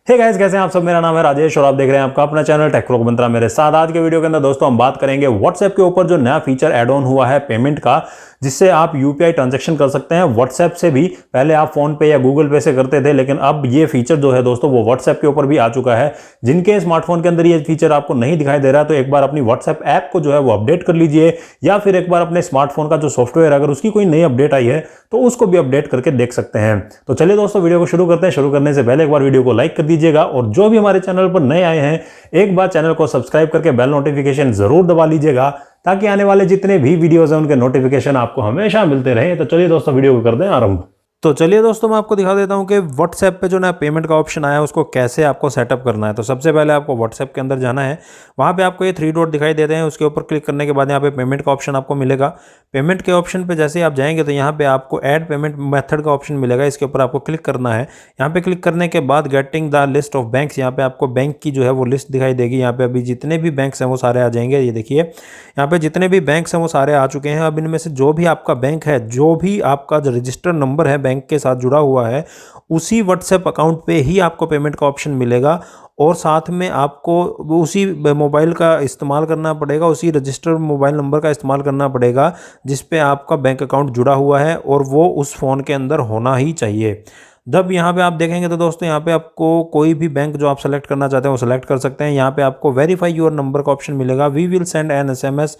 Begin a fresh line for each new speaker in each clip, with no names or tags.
Hey guys, कैसे हैं आप सब। मेरा नाम है राजेश और आप देख रहे हैं आपका अपना चैनल टेक व्लॉग मंत्रा। मेरे साथ आज के वीडियो के अंदर दोस्तों हम बात करेंगे व्हाट्सएप के ऊपर जो नया फीचर ऐड ऑन हुआ है पेमेंट का, जिससे आप यूपीआई ट्रांजैक्शन कर सकते हैं व्हाट्सएप से भी। पहले आप फोन पे या गूगल पे से करते थे, लेकिन अब ये फीचर जो है दोस्तों वो व्हाट्सएप के ऊपर भी आ चुका है। जिनके स्मार्टफोन के अंदर ये फीचर आपको नहीं दिखाई दे रहा है तो एक बार अपनी व्हाट्सएप ऐप को जो है वो अपडेट कर लीजिए, या फिर एक बार अपने स्मार्टफोन का जो सॉफ्टवेयर अगर उसकी कोई नई अपडेट आई है तो उसको भी अपडेट करके देख सकते हैं। तो चलिए दोस्तों वीडियो को शुरू करते हैं। शुरू करने से पहले एक बार वीडियो को लाइक कर दीजिएगा, और जो भी हमारे चैनल पर नए आए हैं एक बार चैनल को सब्सक्राइब करके बेल नोटिफिकेशन जरूर दबा लीजिएगा, ताकि आने वाले जितने भी वीडियोस हैं उनके नोटिफिकेशन आपको हमेशा मिलते रहे। तो चलिए दोस्तों वीडियो को कर दें आरंभ। तो चलिए दोस्तों मैं आपको दिखा देता हूं कि व्हाट्सएप पे जो नया पेमेंट का ऑप्शन आया है उसको कैसे आपको सेटअप करना है। तो सबसे पहले आपको व्हाट्सएप के अंदर जाना है, वहां पे आपको ये 3 डॉट दिखाई देते हैं, उसके ऊपर क्लिक करने के बाद यहाँ पे पेमेंट का ऑप्शन आपको मिलेगा। पेमेंट के ऑप्शन पे जैसे ही आप जाएंगे तो यहाँ पे आपको ऐड पेमेंट मेथड का ऑप्शन मिलेगा, इसके ऊपर आपको क्लिक करना है। यहाँ पे क्लिक करने के बाद getting the list of banks, यहाँ पे आपको बैंक की जो है वो लिस्ट दिखाई देगी। यहाँ पे अभी जितने भी बैंक्स हैं वो सारे आ जाएंगे। ये देखिए यहाँ पे जितने भी बैंक्स हैं वो सारे आ चुके हैं। अब इनमें से जो भी आपका बैंक है, जो भी आपका जो रजिस्टर नंबर है बैंक के साथ जुड़ा हुआ है, उसी व्हाट्सएप अकाउंट पे ही आपको पेमेंट का ऑप्शन मिलेगा। और साथ में आपको उसी मोबाइल का इस्तेमाल करना पड़ेगा, उसी रजिस्टर्ड मोबाइल नंबर का इस्तेमाल करना पड़ेगा जिस पे आपका बैंक अकाउंट जुड़ा हुआ है, और वो उस फ़ोन के अंदर होना ही चाहिए। जब यहाँ पे आप देखेंगे तो दोस्तों यहाँ पे आपको कोई भी बैंक जो आप सेलेक्ट करना चाहते हैं वो सेलेक्ट कर सकते हैं। यहाँ पे आपको वेरीफाई योर नंबर का ऑप्शन मिलेगा। We will send an SMS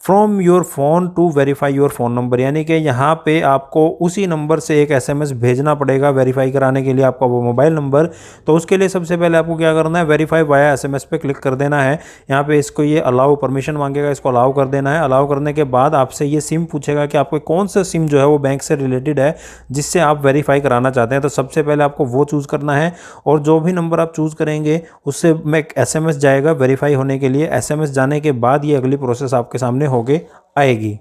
from your phone to verify your phone number, यानी कि यहाँ पे आपको उसी नंबर से एक SMS भेजना पड़ेगा वेरीफाई कराने के लिए आपका वो मोबाइल नंबर। तो उसके लिए सबसे पहले आपको क्या करना है, वेरीफाई वाया SMS पे क्लिक कर देना है। यहाँ पे इसको ये अलाउ परमिशन मांगेगा, इसको अलाउ कर देना है। अलाउ करने के बाद आपसे ये सिम पूछेगा कि आपको कौन सा सिम जो है वो बैंक से रिलेटेड है जिससे आप वेरीफाई कराना चाहते हैं। तो सबसे पहले आपको वो चूज़ करना है, और जो भी नंबर आप चूज़ करेंगे उससे एक SMS जाएगा वेरीफाई होने के लिए। SMS जाने के बाद ये अगली प्रोसेस आपके सामने होके आएगी।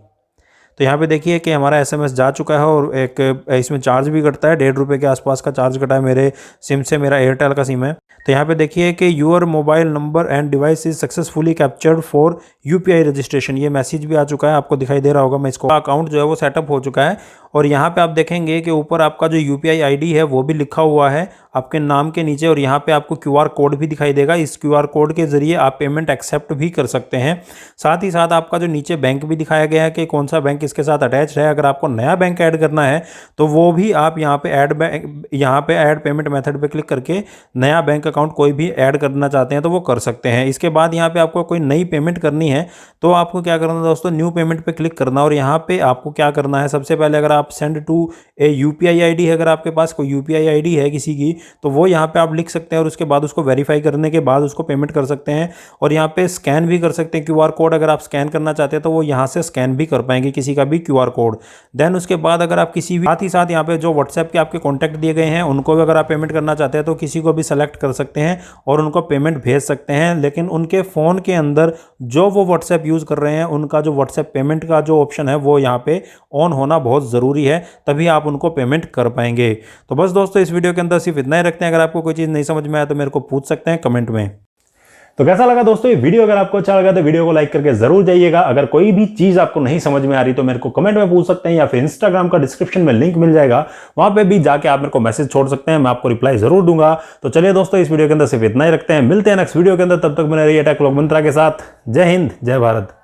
तो यहाँ पे देखिए कि हमारा SMS जा चुका है, और एक इसमें चार्ज भी कटता है, 1.5 रुपये के आसपास का चार्ज कटा है मेरे सिम से। मेरा एयरटेल का सिम है। तो यहाँ पे देखिए कि your mobile number and device is successfully captured for UPI registration, ये मैसेज भी आ चुका है, आपको दिखाई दे रहा होगा। मैं इसको अकाउंट जो है वो सेटअप हो चुका है, और यहाँ पे आप देखेंगे कि ऊपर आपका जो UPI ID है वो भी लिखा हुआ है आपके नाम के नीचे, और यहाँ पे आपको QR कोड भी दिखाई देगा। इस QR कोड के जरिए आप पेमेंट एक्सेप्ट भी कर सकते हैं। साथ ही साथ आपका जो नीचे बैंक भी दिखाया गया है कि कौन सा बैंक इसके साथ अटैच है। अगर आपको नया बैंक ऐड करना है तो वो भी आप यहाँ पे ऐड पेमेंट मेथड पे क्लिक करके नया बैंक अकाउंट कोई भी ऐड करना चाहते हैं तो वो कर सकते हैं। इसके बाद यहाँ पे आपको कोई नई पेमेंट करनी है तो आपको क्या करना है दोस्तों, न्यू पेमेंट पे क्लिक करना। और यहाँ पे आपको क्या करना है, सबसे पहले अगर आप send to a UPI ID है, अगर आपके पास कोई UPI ID है किसी की, तो वो यहाँ पे आप लिख सकते हैं, और उसके बाद उसको वेरीफाई करने के बाद उसको पेमेंट कर सकते हैं। और यहाँ पे स्कैन भी कर सकते हैं QR कोड, अगर आप स्कैन करना चाहते हैं तो वो यहाँ से स्कैन भी कर पाएंगे किसी का भी QR कोड। देन उसके बाद अगर आप किसी भी साथ ही साथ यहाँ पे जो व्हाट्सएप के आपके कॉन्टैक्ट दिए गए हैं उनको भी अगर आप पेमेंट करना चाहते हैं तो किसी को भी सेलेक्ट कर सकते हैं और उनको पेमेंट भेज सकते हैं। लेकिन उनके फ़ोन के अंदर जो वो व्हाट्सएप यूज़ कर रहे हैं उनका जो व्हाट्सएप पेमेंट का जो ऑप्शन है वो यहाँ पे ऑन होना बहुत ज़रूरी है, तभी आप उनको पेमेंट कर पाएंगे। तो बस दोस्तों इस वीडियो के अंदर सिर्फ इतना ही रखते हैं। अगर आपको कोई चीज़ नहीं समझ में आया तो मेरे को पूछ सकते हैं कमेंट में। तो कैसा लगा दोस्तों ये वीडियो? अगर आपको अच्छा लगा तो वीडियो को लाइक करके जरूर जाइएगा। अगर कोई भी चीज आपको नहीं समझ में आ रही तो मेरे को कमेंट में पूछ सकते हैं, या फिर इंस्टाग्राम का डिस्क्रिप्शन में लिंक मिल जाएगा, वहां पे भी जाके आप मेरे को मैसेज छोड़ सकते हैं, मैं आपको रिप्लाई जरूर दूंगा। तो चलिए दोस्तों इस वीडियो के अंदर सिर्फ इतना ही रखते हैं, मिलते हैं नेक्स्ट वीडियो के अंदर। तब तक बने रहिए टेक व्लॉग मंत्रा के साथ। जय हिंद, जय भारत।